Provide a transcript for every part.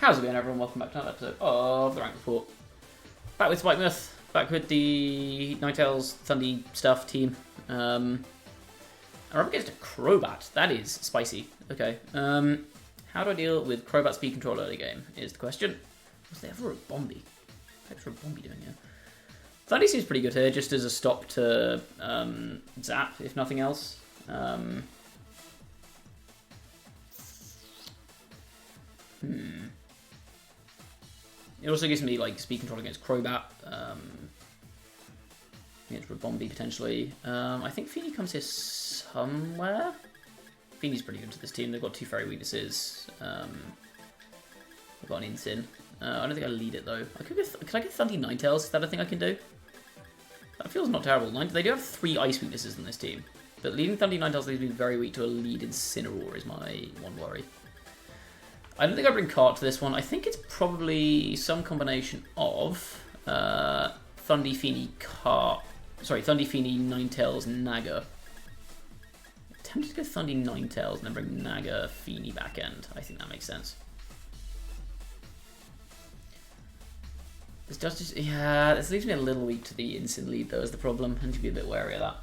How's it going, everyone? Welcome back to another episode of the Rank Report. Back with Spikemuth, back with the Ninetales Thundy stuff team. I'm up against a Crobat. That is spicy. Okay. How do I deal with Crobat speed control early game is the question. Was there ever a Bombi? What's a Bombi doing here? Thundy seems pretty good here, just as a stop to Zap, if nothing else. It also gives me like speed control against Crobat, against Rabombi potentially. I think Feeny comes here somewhere. Feeny's pretty good to this team. They've got 2 fairy weaknesses. They've got an Incin. I don't think I lead it though. Can I get Thundy Ninetales? Is that a thing I can do? That feels not terrible. They do have 3 ice weaknesses in this team, but leading Thundy Ninetales leaves me very weak to a lead Incineroar is my one worry. I don't think I bring Cart to this one. I think it's probably some combination of Thundy, Feeny, Cart. Sorry, Thundy, Feeny, Ninetales, Naga. I'm tempted to go Thundy, Ninetales, and then bring Naga, Feeny back end. I think that makes sense. This does just, yeah, this leaves me a little weak to the Incin lead though, is the problem. I need to be a bit wary of that.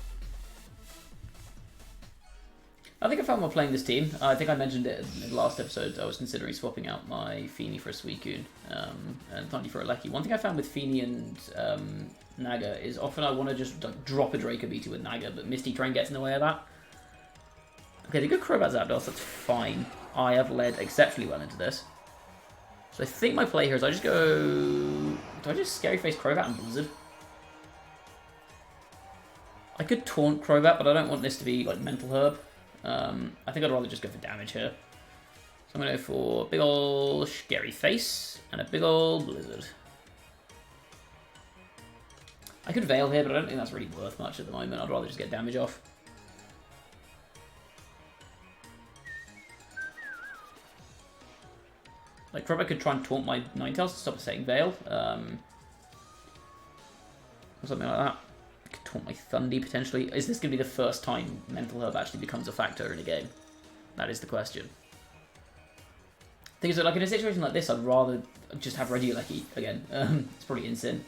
I think I found while playing this team. I think I mentioned it in the last episode. I was considering swapping out my Feeny for a Suicune and Thundy for a Lecky. One thing I found with Feeny and Naga is often I want to just drop a Draco Beater with Naga, but Misty Train gets in the way of that. Okay, they go Crobat Zapdos, that's fine. I have led exceptionally well into this. So I think my play here is I just go... Do I just Scary Face Crobat and Blizzard? I could Taunt Crobat, but I don't want this to be like Mental Herb. I think I'd rather just go for damage here. So I'm going to go for a big ol' Scary Face and a big ol' Blizzard. I could Veil here, but I don't think that's really worth much at the moment. I'd rather just get damage off. Like, Crobat could try and taunt my Ninetales to stop it saying Veil. Or something like that. Taunt my Thundy potentially. Is this going to be the first time Mental Herb actually becomes a factor in a game? That is the question. Thing is that, like, in a situation like this, I'd rather just have Regieleki again. It's probably Incin.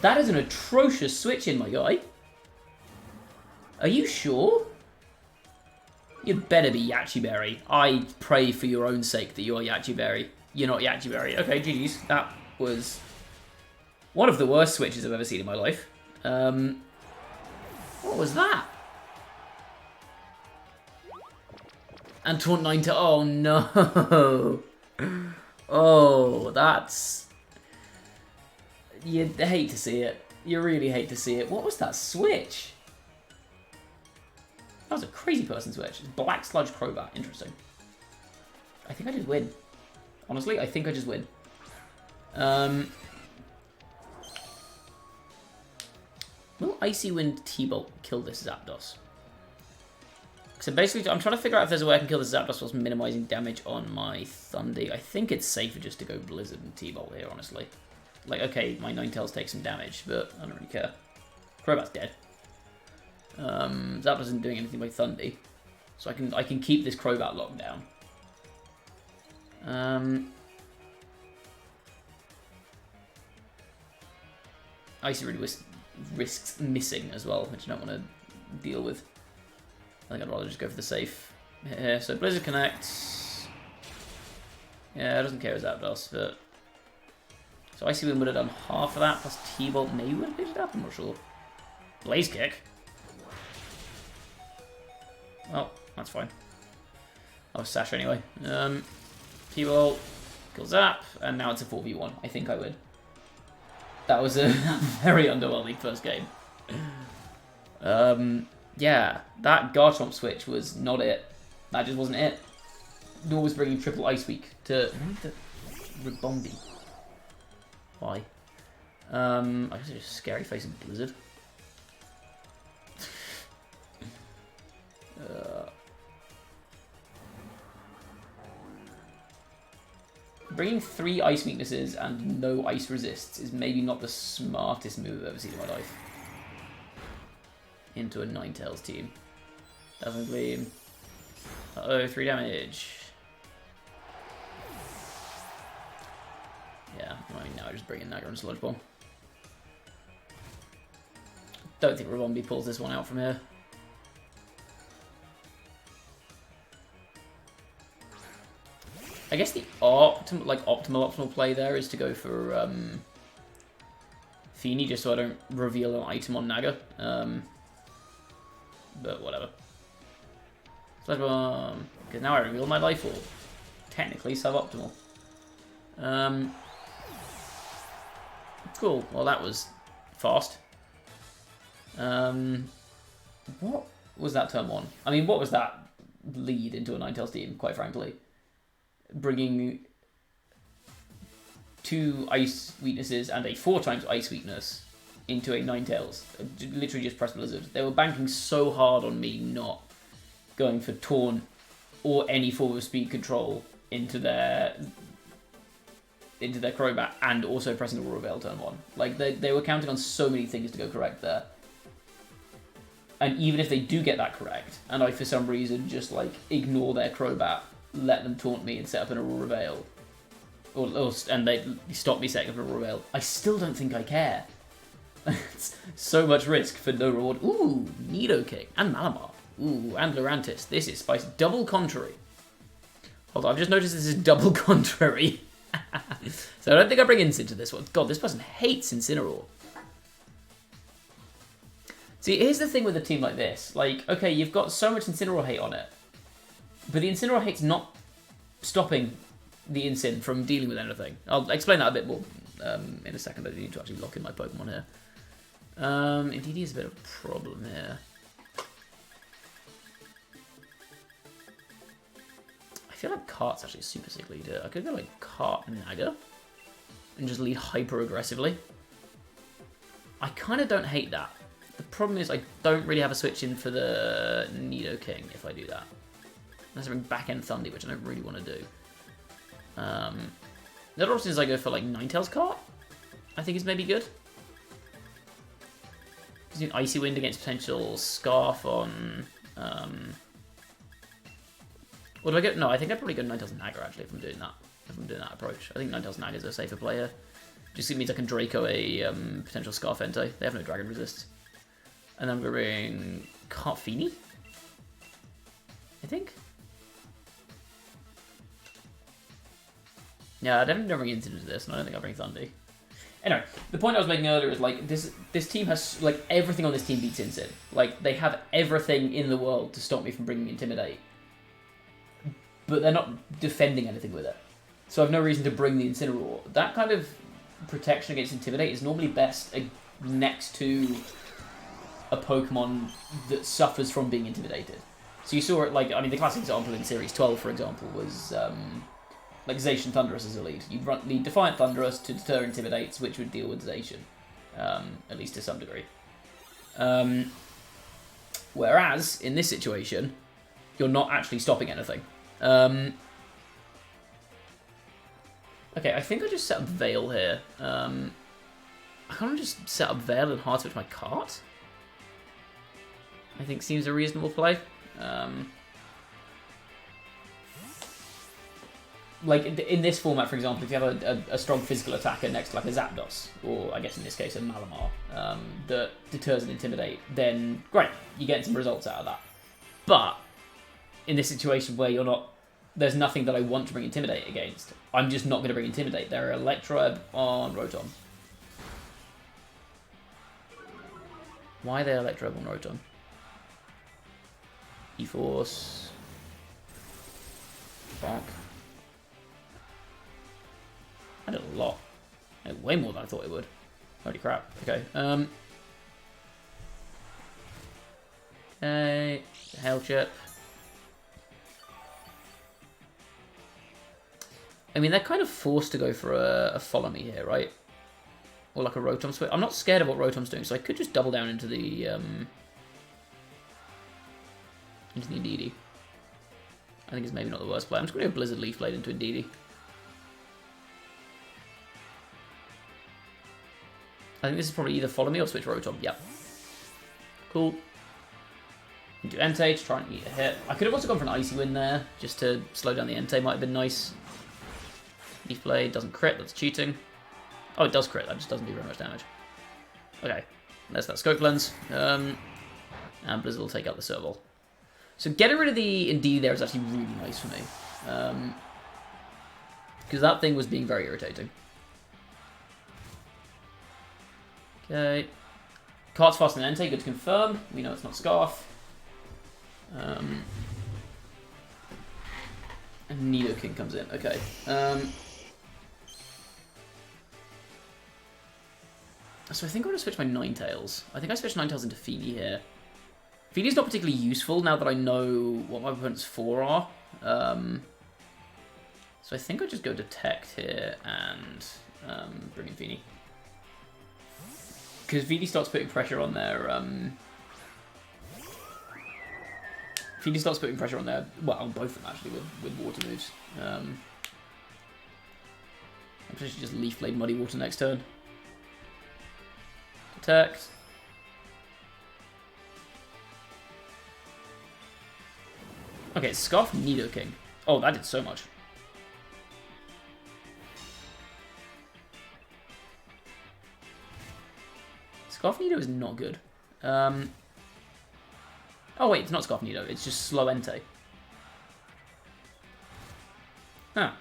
That is an atrocious switch in, my guy. Are you sure? You better be Yachi Berry. I pray for your own sake that you're Yachi Berry. You're not Yachi Berry. Okay, GG's. That was one of the worst switches I've ever seen in my life. What was that? And Taunt 9 to... Oh, no. Oh, that's... You hate to see it. You really hate to see it. What was that switch? That was a crazy person switch. Black Sludge Crobat. Interesting. I think I just win. Honestly, I think I just win. Will Icy Wind T-Bolt kill this Zapdos? So basically, I'm trying to figure out if there's a way I can kill this Zapdos whilst minimizing damage on my Thundy. I think it's safer just to go Blizzard and T-Bolt here, honestly. Like, okay, my Ninetales take some damage, but I don't really care. Crobat's dead. Zapdos isn't doing anything by Thundy, so I can keep this Crobat locked down. Icy really risks missing as well, which I don't want to deal with. I think I'd rather just go for the safe here. So Blizzard connects. Yeah, it doesn't care with Zapdos, but so Icy Wind would have done half of that plus T-Bolt maybe would have picked it up. I'm not sure. Blaze Kick. Well, that's fine. I was Sash anyway. T-Bolt, kill Zap, and now it's a 4v1. I think I win. That was a very underwhelming first game. Yeah, that Garchomp switch was not it. That just wasn't it. Nor was bringing triple Ice Week to Rabombi. Why? I guess it's just Scary Face and Blizzard. Bringing 3 ice weaknesses and no ice resists is maybe not the smartest move I've ever seen in my life. Into a Ninetales team. Doesn't gleam. Uh-oh, 3 damage. Right, now I just bring in Naga and Sludge Bomb. Don't think Ravombi pulls this one out from here. I guess the optimal play there is to go for Feeny, just so I don't reveal an item on Naga. But whatever. Sludge Bomb. Because now I reveal my Life Orb. Technically suboptimal. Cool. Well, that was fast. What was that turn 1? I mean, what was that lead into a Ninetales team, quite frankly? Bringing 2 ice weaknesses and a 4x ice weakness into a Ninetales. Literally just press Blizzard. They were banking so hard on me not going for Taunt or any form of speed control into their Crobat, and also pressing Aurora Veil turn 1. Like, they were counting on so many things to go correct there. And even if they do get that correct, and I for some reason just like ignore their Crobat, let them taunt me and set up an Aurora Veil, and they stop me setting up an Aurora Veil, I still don't think I care. It's so much risk for no reward. Ooh, Nidoking and Malamar. Ooh, and Lurantis. This is spicy. Double contrary. Hold on, I've just noticed this is double contrary. So I don't think I bring Incin to this one. God, this person hates Incineroar. See, here's the thing with a team like this. Like, okay, you've got so much Incineroar hate on it, but the Incineroar hate's not stopping the Incin from dealing with anything. I'll explain that a bit more in a second. I need to actually lock in my Pokemon here. Indeed, is a bit of a problem here. I feel like Cart's actually a super sick leader. I could go like Cart Naga and just lead hyper aggressively. I kind of don't hate that. The problem is I don't really have a switch in for the Nidoking if I do that. Unless I bring back end Thundy, which I don't really want to do. The other option is I go for like Ninetales Cart. I think is maybe good. Gives you an Icy Wind against potential Scarf on... What do I go? No, I think I'd probably go Ninetales Naga actually if I'm doing that. If I'm doing that approach. I think Ninetales Naga is a safer player. Just means I can Draco a potential Scarf Entei. They have no Dragon Resist. And then I'm going to bring Cartfini, I think. Yeah, I definitely don't bring Incin into this, and I don't think I'll bring Thundy. Anyway, the point I was making earlier is like this team has like everything on this team beats Incin. Like they have everything in the world to stop me from bringing Intimidate, but they're not defending anything with it. So I have no reason to bring the Incineroar. That kind of protection against Intimidate is normally best next to a Pokemon that suffers from being intimidated. So you saw it, like, I mean, the classic example in Series 12, for example, was like Zacian Thundurus as a lead. You'd lead Defiant Thundurus to deter Intimidates, which would deal with Zacian, at least to some degree. Whereas, in this situation, you're not actually stopping anything. Okay, I think I just set up Veil here. I kind of just set up Veil and hard switch my cart. I think seems a reasonable play. Like in this format, for example, if you have a strong physical attacker next to like a Zapdos, or I guess in this case a Malamar, that deters and Intimidate, then great, you get some results out of that. But in this situation where you're not, there's nothing that I want to bring Intimidate against, I'm just not going to bring Intimidate. There are Electroweb on Rotom. Why are they Electroweb on Rotom? E-Force. Bonk. I did a lot. I did way more than I thought it would. Holy crap. Okay. Okay. Hell Chip. I mean, they're kind of forced to go for a Follow Me here, right? Or like a Rotom switch. I'm not scared of what Rotom's doing, so I could just double down into the Indeedee. I think it's maybe not the worst play. I'm just going to go Blizzard Leaf Blade into Indeedee. I think this is probably either Follow Me or switch Rotom. Yep. Cool. Into Entei to try and eat a hit. I could have also gone for an Icy Wind there, just to slow down the Entei. Might have been nice. Leaf Blade doesn't crit, that's cheating. Oh, it does crit. That just doesn't do very much damage. Okay. There's that Scope Lens. And Blizzard will take out the Serval. So getting rid of the Indeed there is actually really nice for me. Because that thing was being very irritating. Okay. Cart's faster than Entei, good to confirm. We know it's not Scarf. And Nidoking comes in. Okay. So I think I'm going to switch my Ninetales. I think I switched Ninetales into Feeny here. Feeny's not particularly useful now that I know what my opponent's 4 are. So I think I'll just go Detect here and bring in Feeny. Because Feeny starts putting pressure on their... Feeny starts putting pressure on their... Well, on both of them actually, with water moves. I'm potentially just Leaf Blade Muddy Water next turn. Detect. Okay, Scarf Nidoking. Oh, that did so much. Scarf Nido is not good. Oh wait, it's not Scarf Nido, it's just Slow Entei. Huh.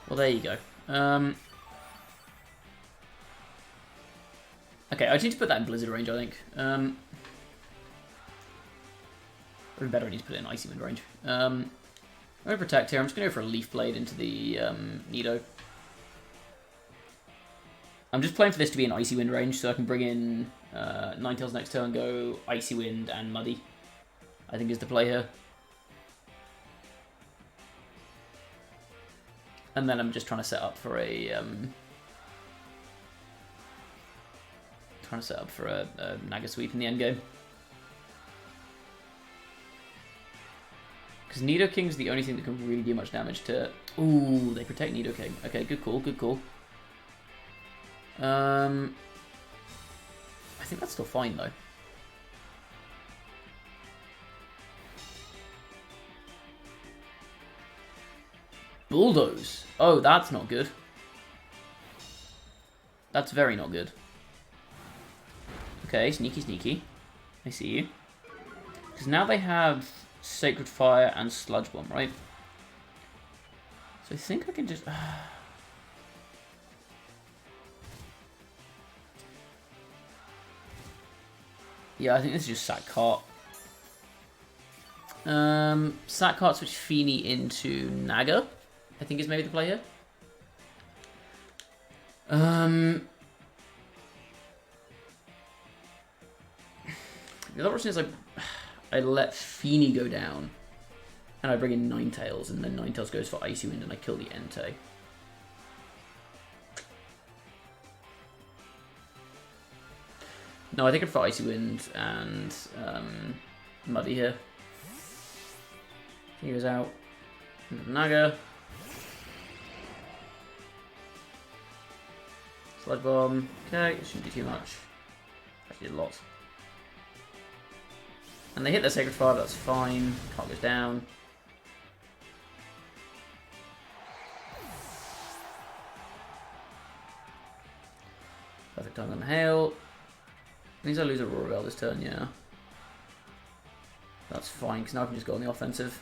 Well, there you go. Okay, I just need to put that in Blizzard range, I think. Or better, I need to put it in Icy Wind range. I'm going to Protect here. I'm just going to go for a Leaf Blade into the Nido. I'm just playing for this to be an Icy Wind range, so I can bring in Ninetales next turn, go Icy Wind and Muddy, I think is the play here. And then I'm just trying to set up for a... Naga Sweep in the endgame. Because Nidoking's the only thing that can really do much damage to... Ooh, they protect Nidoking. Okay, good call, good call. I think that's still fine, though. Bulldoze. Oh, that's not good. That's very not good. Okay, sneaky, sneaky. I see you. Because now they have Sacred Fire and Sludge Bomb, right? So I think I can just... Yeah, I think this is just Sack Cart. Sack Cart switch Feeny into Naga, I think is maybe the play here. The other option is I let Feeny go down, and I bring in Ninetales, and then Ninetales goes for Icy Wind, and I kill the Entei. No, I think I'd for Icy Wind and Muddy here. He goes out. Naga. Sludge Bomb. Okay, it shouldn't do too much. Actually, a lot. And they hit their Sacred Fire, that's fine. Cart goes down. Perfect time on the Hail. Means I lose a Aurora Veil this turn, yeah. That's fine, because now I can just go on the offensive.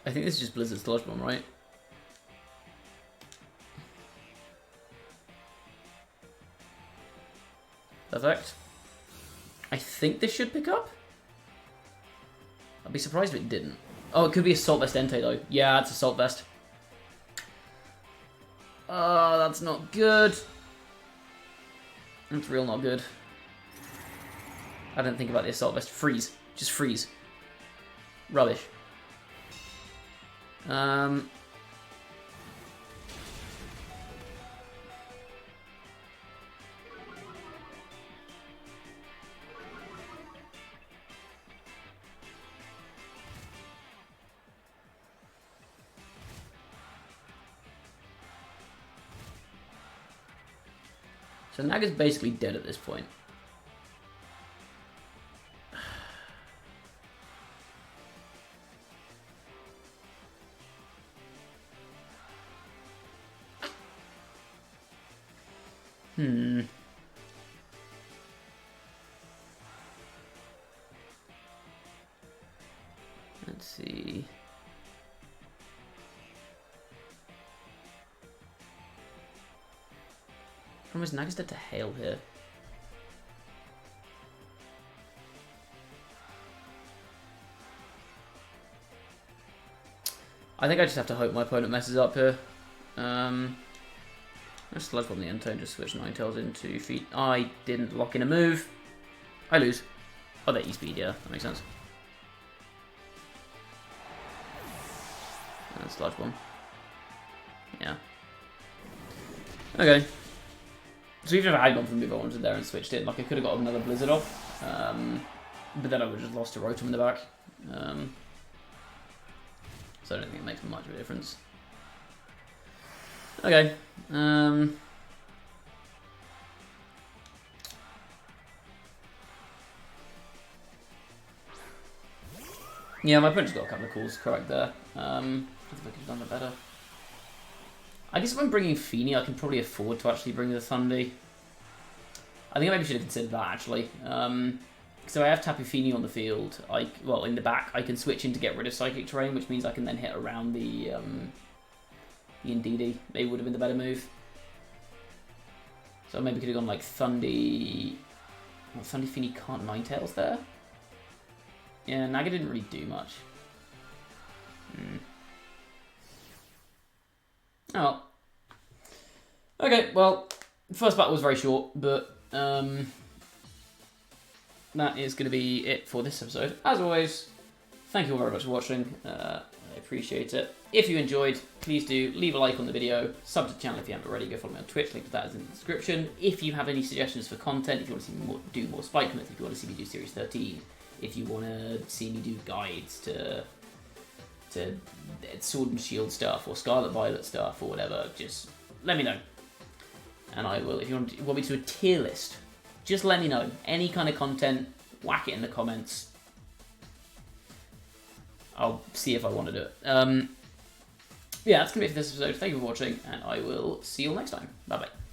I think this is just Blizzard Sludge Bomb, right? Perfect. I think this should pick up. I'd be surprised if it didn't. Oh, it could be Assault Vest Entei though. Yeah, it's Assault Vest. Oh, that's not good. That's real not good. I didn't think about the Assault Vest. Freeze. Just freeze. Rubbish. So Naga's basically dead at this point. Let's see. Problem is, Naga's dead to hail here. I think I just have to hope my opponent messes up here. Let's Sludge Bomb the end turn, just switch Ninetales into feet. I didn't lock in a move. I lose. Oh, they're E-speed, yeah, that makes sense. And Sludge Bomb. Yeah. Okay. So even if I had gone for the move I wanted there and switched it, like I could have got another Blizzard off. But then I would have just lost to Rotom in the back. So I don't think it makes much of a difference. Okay. Yeah, my opponent's got a couple of calls correct there. I think I could have done it better. I guess if I'm bringing Feeny, I can probably afford to actually bring the Thundy. I think I maybe should have considered that, actually. So I have Tapu Fini on the field. Well, in the back, I can switch in to get rid of Psychic Terrain, which means I can then hit around the Indeedee. Maybe would have been the better move. So maybe could have gone like Thundy. Well, Thundy Fini can't Ninetales there. Yeah, Naga didn't really do much. Oh. Okay, well, the first battle was very short, but that is going to be it for this episode. As always, thank you all very much for watching. I appreciate it. If you enjoyed, please do leave a like on the video, sub to the channel if you haven't already, go follow me on Twitch, link to that is in the description. If you have any suggestions for content, if you want to see me do more Spikemuth, if you want to see me do Series 13, if you want to see me do guides to Sword and Shield stuff, or Scarlet Violet stuff, or whatever, just let me know. And I will, if you want me to do a tier list, just let me know. Any kind of content, whack it in the comments. I'll see if I want to do it. Yeah, that's going to be it for this episode. Thank you for watching, and I will see you all next time. Bye-bye.